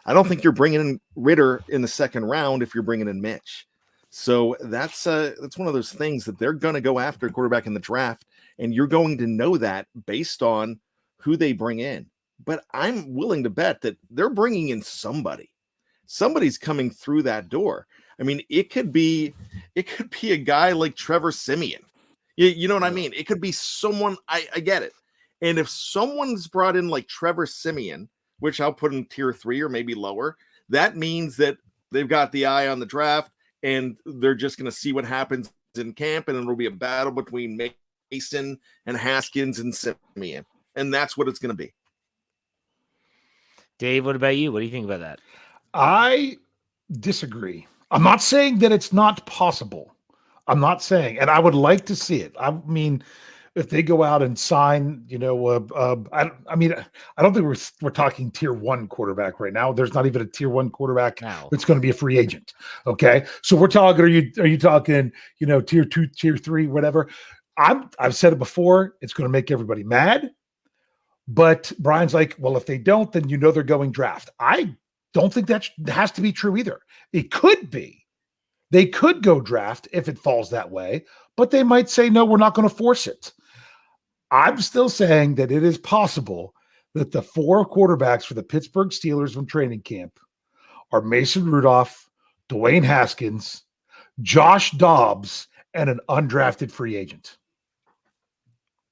don't think you're bringing in Ridder in the second round if you're bringing in Mitch. So that's one of those things that they're going to go after a quarterback in the draft, and you're going to know that based on who they bring in. But I'm willing to bet that they're bringing in somebody. Somebody's coming through that door. I mean, it could be a guy like Trevor Siemian. You know what I mean? It could be someone. I get it. And if someone's brought in like Trevor Siemian, which I'll put in tier 3 or maybe lower, that means that they've got the eye on the draft and they're just going to see what happens in camp, and it'll be a battle between Mason and Haskins and Siemian. And that's what it's going to be. Dave, what about you? What do you think about that? I disagree. I'm not saying that it's not possible. I'm not saying, and I would like to see it. I mean, if they go out and sign, I don't think we're talking tier 1 quarterback right now. There's not even a tier 1 quarterback that's going to be a free agent. Okay, so we're talking. Are you talking? Tier 2, tier 3, whatever. I've said it before. It's going to make everybody mad. But Brian's like, well, if they don't, then they're going draft. I don't think that has to be true either. It could be. They could go draft if it falls that way, but they might say, no, we're not going to force it. I'm still saying that it is possible that the 4 quarterbacks for the Pittsburgh Steelers from training camp are Mason Rudolph, Dwayne Haskins, Josh Dobbs, and an undrafted free agent.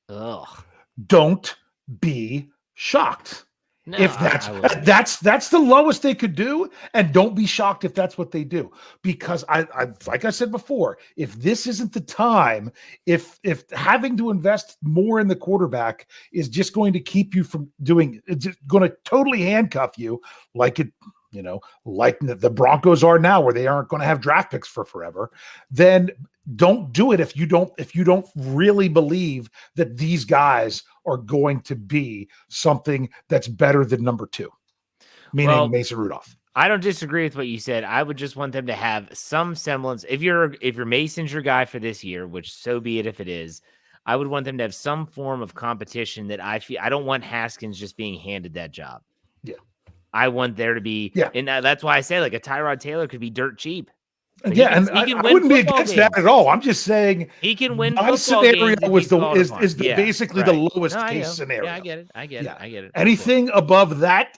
Ugh. Don't be shocked. No, if that's the lowest they could do, and don't be shocked if that's what they do, because I like I said before, if this isn't the time, if having to invest more in the quarterback is just going to keep you from doing, it's just going to totally handcuff you, like like the Broncos are now, where they aren't going to have draft picks for forever, then don't do it if you don't really believe that these guys are going to be something that's better than number 2, meaning Mason Rudolph. I don't disagree with what you said. I would just want them to have some semblance. If your Mason's your guy for this year, which so be it if it is, I would want them to have some form of competition that I don't want Haskins just being handed that job. Yeah. I want there to be, and that's why I say like a Tyrod Taylor could be dirt cheap. But I wouldn't be against that at all. I'm just saying he can win. My scenario is basically the lowest case scenario. Yeah, I get it. Anything above that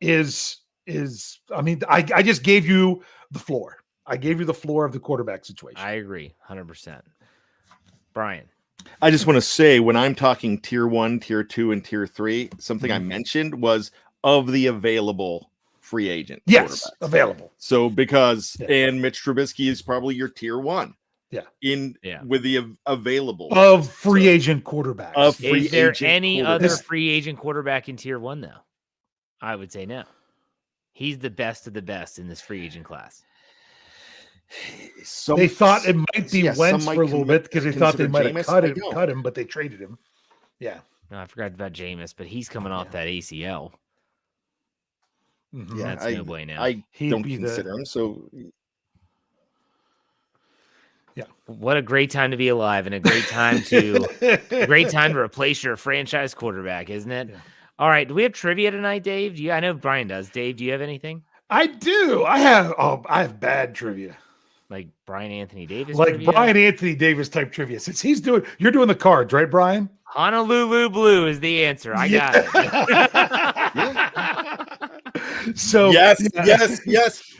is I just gave you the floor. I gave you the floor of the quarterback situation. I agree 100%. Bryan. I just want to say, when I'm talking tier 1, tier 2, and tier 3, something I mentioned was of the available free agent. Yes, quarterbacks. available. So and Mitch Trubisky is probably your tier 1. With the available of free agent quarterbacks. Is there any other free agent quarterback in tier 1 though? I would say no. He's the best of the best in this free agent class. They thought it might be Wentz for a little bit because they thought they might have cut him, but they traded him. Yeah. No, I forgot about Jameis, but he's coming off that ACL. Mm-hmm. Yeah, that's no bueno. I don't consider him. So, yeah, what a great time to be alive, and a great time to replace your franchise quarterback, isn't it? Yeah. All right, do we have trivia tonight, Dave? I know Brian does. Dave, do you have anything? I do. I have bad trivia. Like Bryan Anthony Davis, Bryan Anthony Davis type trivia. Since you're doing the cards, right, Brian? Honolulu Blue is the answer. I got it. So yes.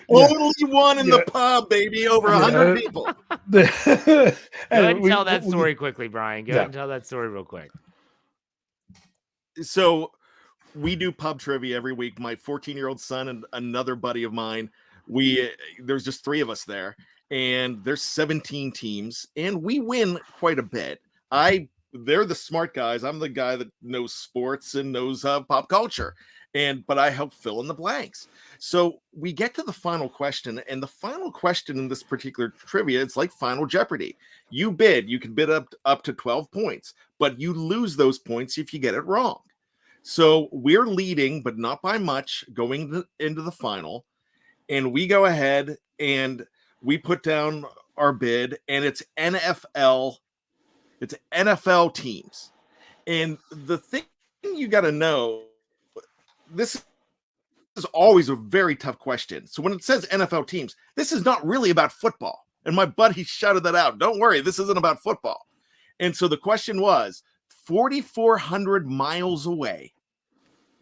Only one in the pub, baby. Over 100 people. Go ahead and tell that story quickly, Brian. Go ahead and tell that story real quick. So we do pub trivia every week. My 14-year-old son and another buddy of mine. There's just 3 of us there. And there's 17 teams, and we win quite a bit. They're the smart guys. I'm the guy that knows sports and knows pop culture, but I help fill in the blanks. So we get to the final question, and the final question in this particular trivia, it's like Final Jeopardy. You can bid up to 12 points, but you lose those points if you get it wrong. So we're leading, but not by much, going into the final, and we go ahead and we put down our bid, and it's NFL teams. And the thing you got to know, this is always a very tough question. So when it says NFL teams, this is not really about football. And my buddy shouted that out. Don't worry, this isn't about football. And so the question was, 4,400 miles away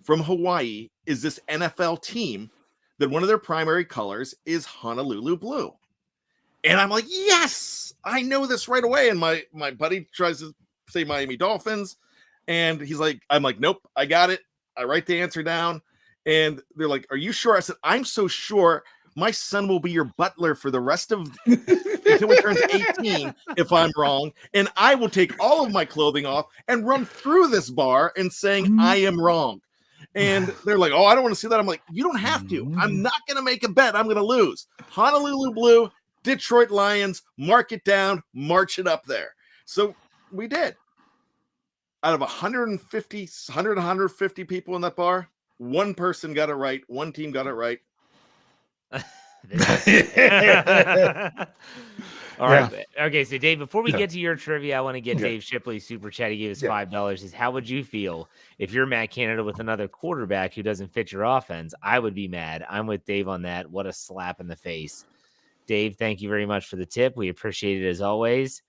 from Hawaii is this NFL team that one of their primary colors is Honolulu Blue. And I'm like, yes, I know this right away. And my buddy tries to say Miami Dolphins. And I'm like, nope, I got it. I write the answer down. And they're like, are you sure? I said, I'm so sure my son will be your butler for the rest of until he turns 18 if I'm wrong. And I will take all of my clothing off and run through this bar and saying I am wrong. And they're like, oh, I don't want to see that. I'm like, you don't have to. I'm not going to make a bet. I'm going to lose. Honolulu Blue, Detroit Lions, mark it down, march it up there. So we did. Out of 150 people in that bar, one person got it right. One team got it right. All right. Okay, so Dave, before we get to your trivia, I want to get Dave Shipley's super chat. He gave us $5. How would you feel if you're Matt Canada with another quarterback who doesn't fit your offense? I would be mad. I'm with Dave on that. What a slap in the face. Dave, thank you very much for the tip. We appreciate it as always.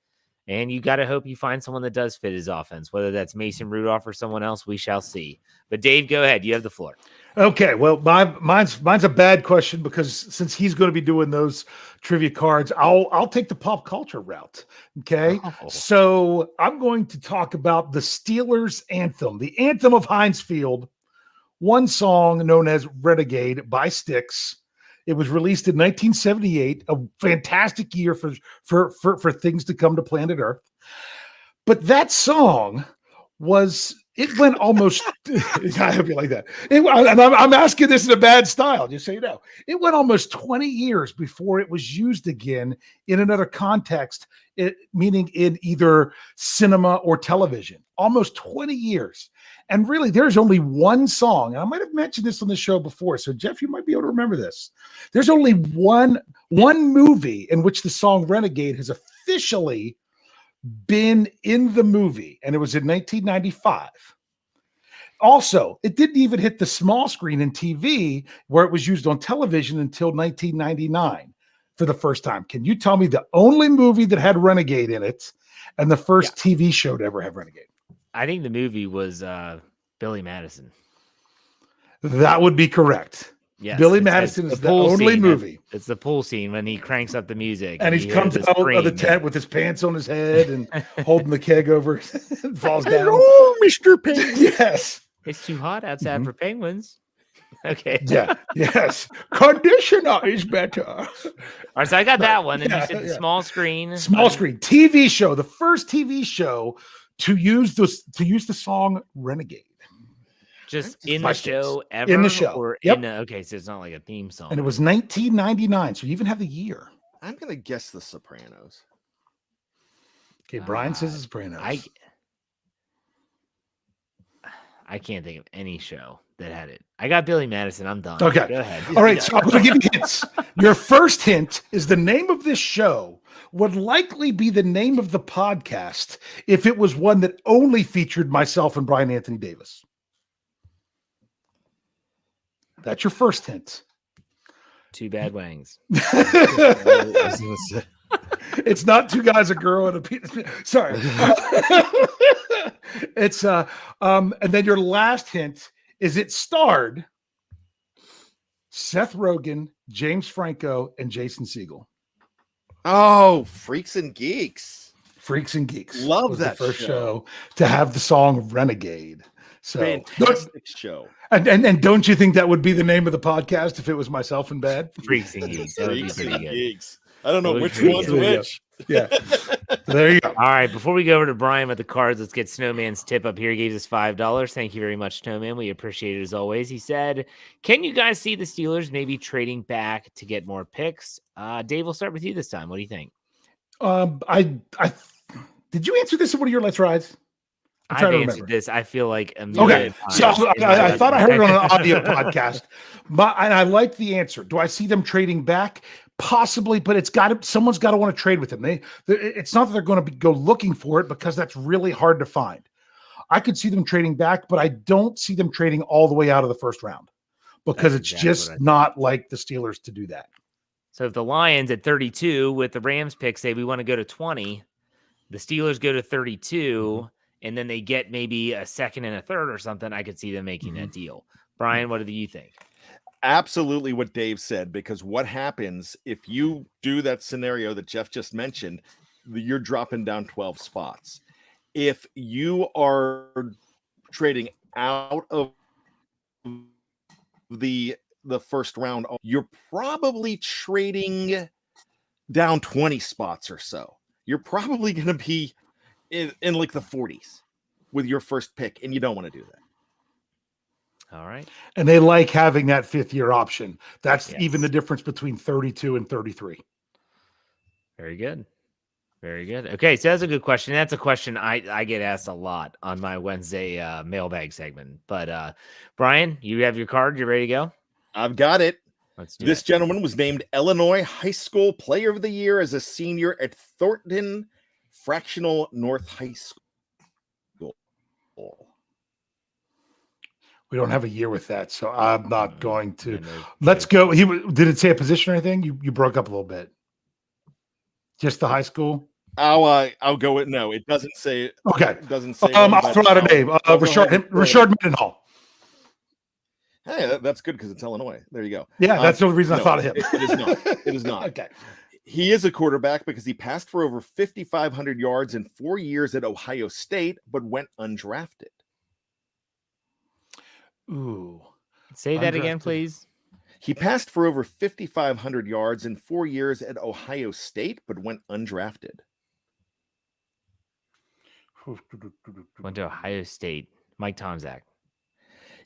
And you got to hope you find someone that does fit his offense, whether that's Mason Rudolph or someone else. We shall see. But Dave, go ahead. You have the floor. Okay. Well, mine's a bad question because since he's going to be doing those trivia cards, I'll take the pop culture route. Okay. Oh. So I'm going to talk about the Steelers anthem, the anthem of Heinz Field, one song known as Renegade by Styx. It was released in 1978, a fantastic year for things to come to planet Earth. But that song it went almost, I hope you like that. And I'm asking this in a bad style, just so you know. It went almost 20 years before it was used again in another context, meaning in either cinema or television. Almost 20 years. And really, there's only one song. And I might have mentioned this on the show before. So, Jeff, you might be able to remember this. There's only one movie in which the song Renegade has officially been in the movie. And it was in 1995. Also, it didn't even hit the small screen in TV where it was used on television until 1999 for the first time. Can you tell me the only movie that had Renegade in it and the first TV show to ever have Renegade? I think the movie was Billy Madison. That would be correct. Yes, Billy Madison is the only movie. It's the pool scene when he cranks up the music. And he comes out of the tent with his pants on his head and holding the keg over and falls down. Oh, Mr. Penguin. Yes. It's too hot outside for penguins. Okay. Yeah. Yes. Conditioner is better. All right, so I got that one. And Yeah, you said the yeah. small screen. Small screen TV show, the first TV show to use the song Renegade. Just in My the show kids. ever? In the show. Or Yep. okay, so it's not like a theme song. And it was 1999. So you even have the year. I'm gonna guess The Sopranos. Okay, Brian says The Sopranos. I can't think of any show that had it. I got Billy Madison. I'm done. Okay. Go ahead. All right, so I'm going to give you hints. Your first hint is the name of this show would likely be the name of the podcast if it was one that only featured myself and Bryan Anthony Davis. That's your first hint. Two Bad Wangs. It's not two guys, a girl, and a penis. Sorry. It's and then your last hint is it starred Seth Rogen, James Franco, and Jason Segel. Oh, Freaks and Geeks. Freaks and Geeks. Love was that the first show to have the song Renegade. So fantastic show. And don't you think that would be the name of the podcast if it was myself in bed? Freaks and Geeks. That would be Freaks pretty and good. Geeks. I don't know That which would be one's pretty good. which. Yeah. There you go. All right, before we go over to Brian with the cards, let's get Snowman's tip up here. He gave us $5. Thank you very much, Snowman. We appreciate it as always. He said, can you guys see the Steelers maybe trading back to get more picks? Dave, we'll start with you this time. What do you think? I did you answer this in one of your Let's Rides? I've answered this. I feel like a million okay. times So in my I thought I life. heard it on an audio podcast, and I like the answer. Do I see them trading back? Possibly, but someone's got to want to trade with them. It's not that they're going to go looking for it because that's really hard to find. I could see them trading back, but I don't see them trading all the way out of the first round because it's just not like the Steelers to do that. So if the Lions at 32 with the Rams pick say we want to go to 20, the Steelers go to 32, and then they get maybe a second and a third or something, I could see them making that deal. Brian, what do you think? Absolutely what Dave said, because what happens if you do that scenario that Jeff just mentioned, you're dropping down 12 spots. If you are trading out of the first round, you're probably trading down 20 spots or so. You're probably going to be in like the 40s with your first pick, and you don't want to do that. All right. And they like having that fifth year option. That's even the difference between 32 and 33. Very good. Very good. Okay, so that's a good question. That's a question I get asked a lot on my Wednesday mailbag segment. But Brian, you have your card. You ready to go? I've got it. Let's do This gentleman was named Illinois High School Player of the Year as a senior at Thornton Fractional North High School. We don't have a year with that, so I'm not going to. Let's go. Did it say a position or anything? You broke up a little bit. Just the high school. I'll go with no. It doesn't say. Okay. It doesn't say. I'll throw out a name. Rashard Mendenhall. Hey, that's good because it's Illinois. There you go. Yeah, that's the only reason I thought of him. It is not. It is not. Okay. He is a quarterback because he passed for over 5,500 yards in 4 years at Ohio State, but went undrafted. Ooh. Say that again, please. He passed for over 5,500 yards in 4 years at Ohio State, but went undrafted. Went to Ohio State. Mike Tomczak.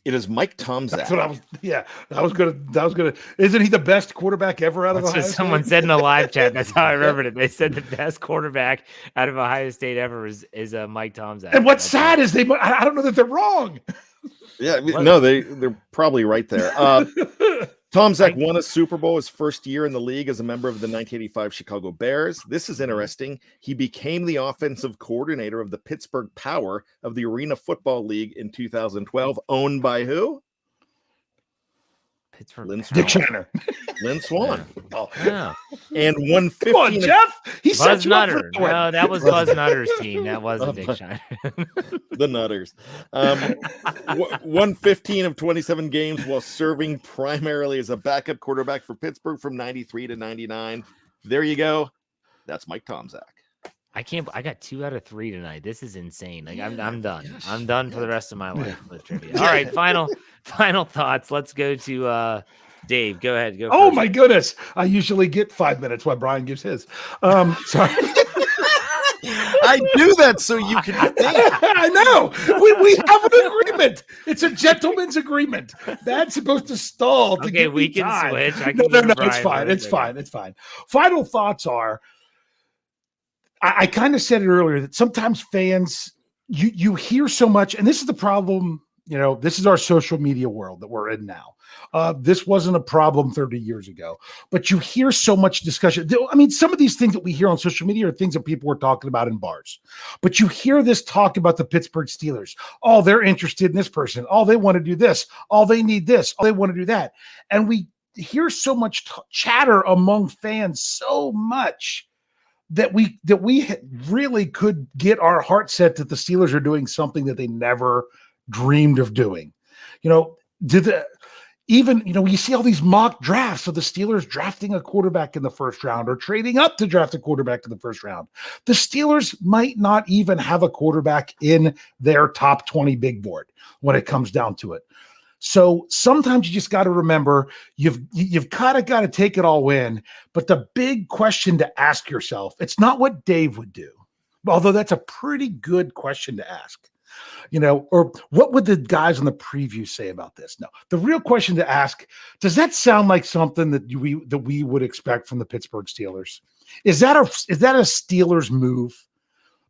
It is Mike Tomczak. That's what I was. Yeah, that was good. Isn't he the best quarterback ever out of That's Ohio what State? someone said in the live chat. That's how I remembered it. They said the best quarterback out of Ohio State ever is Mike Tomczak. And what's sad is I don't know that they're wrong. Yeah, no, they're probably right there. Tomczak won a Super Bowl his first year in the league as a member of the 1985 Chicago Bears. This is interesting. He became the offensive coordinator of the Pittsburgh Power of the Arena Football League in 2012, owned by who? Pittsburgh. Dick Shiner. Lynn Swan. Oh, Yeah. And 115. Come on, Jeff. He set Buzz you up for Nutter. the win. No, that was Buzz Nutter's team. That wasn't Dick Shiner. The Nutters. 115 of 27 games while serving primarily as a backup quarterback for Pittsburgh from 93 to 99. There you go. That's Mike Tomczak. I got 2 out of 3 tonight. This is insane. Like I'm done. gosh. I'm done for the rest of my life with trivia. All right, final thoughts. Let's go to Dave. Go ahead. Go. Oh first. my goodness! I usually get 5 minutes while Bryan gives his. Sorry. I do that so you can think. I know. We have an agreement. It's a gentleman's agreement. That's supposed to stall. To Okay, we me can time. switch. I can No. go to It's Bryan fine. first. It's Okay. fine. It's fine. Final thoughts are. I kind of said it earlier that sometimes fans, you hear so much, and this is the problem. You know, this is our social media world that we're in now. This wasn't a problem 30 years ago, but you hear so much discussion. I mean, some of these things that we hear on social media are things that people were talking about in bars, but you hear this talk about the Pittsburgh Steelers. Oh, they're interested in this person. Oh, they want to do this. Oh, they need this. Oh, they want to do that. And we hear so much chatter among fans so much that we really could get our heart set that the Steelers are doing something that they never dreamed of doing. You know, you see all these mock drafts of the Steelers drafting a quarterback in the first round or trading up to draft a quarterback in the first round. The Steelers might not even have a quarterback in their top 20 big board when it comes down to it. So sometimes you just got to remember you've kind of got to take it all in. But the big question to ask yourself, it's not what Dave would do, although that's a pretty good question to ask. You know, or what would the guys on the preview say about this? No, the real question to ask, does that sound like something that we would expect from the Pittsburgh Steelers? Is that a Steelers move?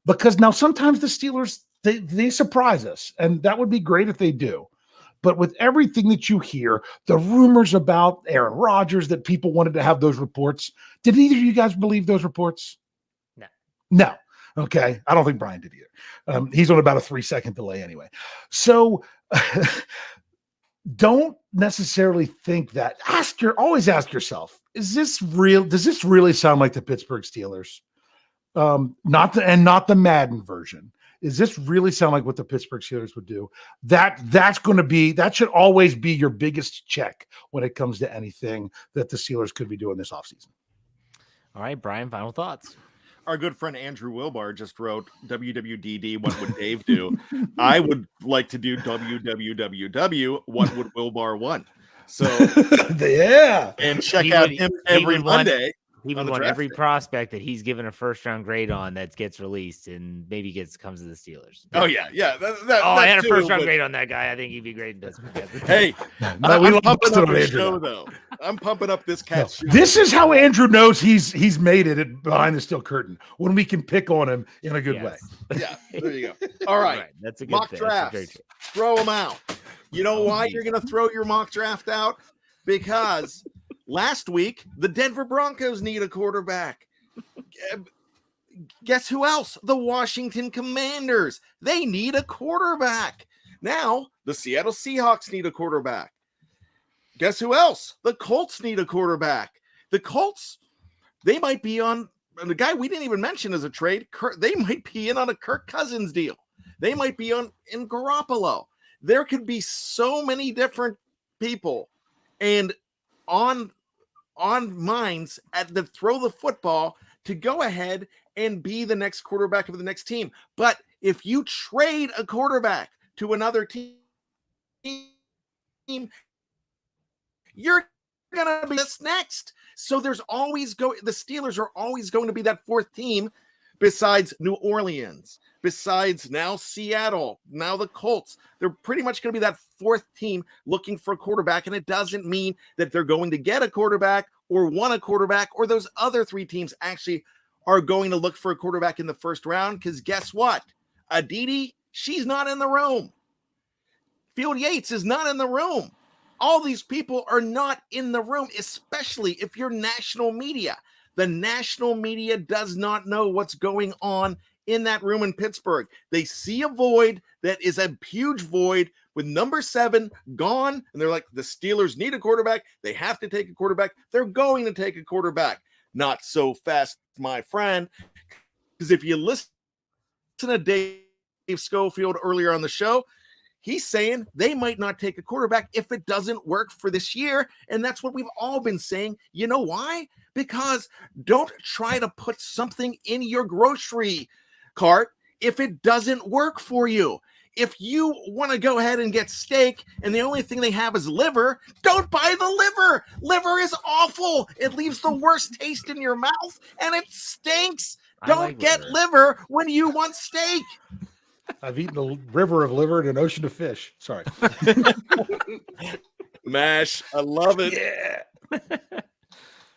Because now sometimes the Steelers, they surprise us, and that would be great if they do. But with everything that you hear, the rumors about Aaron Rodgers, that people wanted to have those reports, did either of you guys believe those reports? No. Okay. I don't think Bryan did either. He's on about a 3-second delay anyway. So don't necessarily think that. Always ask yourself, is this real? Does this really sound like the Pittsburgh Steelers? Not the Madden version. Does this really sound like what the Pittsburgh Steelers would do? That should always be your biggest check when it comes to anything that the Steelers could be doing this offseason. All right, Bryan, final thoughts. Our good friend Andrew Wilbar just wrote WWDD, what would Dave do? I would like to do WWWW, what would Wilbar want? So yeah. And check out him every Monday. He would want every prospect that he's given a first-round grade on that gets released and maybe comes to the Steelers. Oh, yeah. I had a first-round grade on that guy. I think he'd be great in Pittsburgh. Hey, I'm pumping up the show, though. I'm pumping up this cat's show. This is how Andrew knows he's made it behind the steel curtain, when we can pick on him in a good way. Yeah, there you go. All right. That's a good mock thing. drafts. Throw them out. You know why you're going to throw your mock draft out? Because last week, the Denver Broncos need a quarterback. Guess who else? The Washington Commanders. They need a quarterback. Now, the Seattle Seahawks need a quarterback. Guess who else? The Colts need a quarterback. The Colts, they might be on the guy we didn't even mention as a trade. They might be in on a Kirk Cousins deal. They might be in Garoppolo. There could be so many different people and on minds at the throw the football to go ahead and be the next quarterback of the next team. But if you trade a quarterback to another team, you're going to be this next. So there's always the Steelers are always going to be that fourth team besides New Orleans, besides now Seattle, now the Colts. They're pretty much going to be that fourth team looking for a quarterback. And it doesn't mean that they're going to get a quarterback or want a quarterback, or those other three teams actually are going to look for a quarterback in the first round. Because guess what? Aditi, she's not in the room. Field Yates is not in the room. All these people are not in the room, especially if you're national media. The national media does not know what's going on in that room in Pittsburgh. They see a void that is a huge void with number 7 gone. And they're like, the Steelers need a quarterback. They have to take a quarterback. They're going to take a quarterback. Not so fast, my friend. Because if you listen to Dave Schofield earlier on the show, he's saying they might not take a quarterback if it doesn't work for this year. And that's what we've all been saying. You know why? because don't try to put something in your grocery cart if it doesn't work for you. If you want to go ahead and get steak and the only thing they have is liver, don't buy the liver. Liver is awful. It leaves the worst taste in your mouth and it stinks. Don't get liver when you want steak. I've eaten a river of liver and an ocean of fish. Sorry. MASH. I love it. Yeah.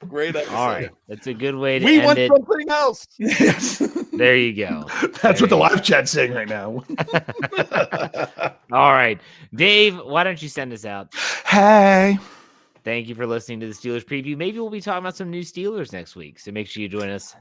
Great episode. All right. That's a good way to We end want it. something else. Yes. There you go. That's what the live chat's saying right now. All right. Dave, why don't you send us out? Hey. Thank you for listening to the Steelers preview. Maybe we'll be talking about some new Steelers next week. So make sure you join us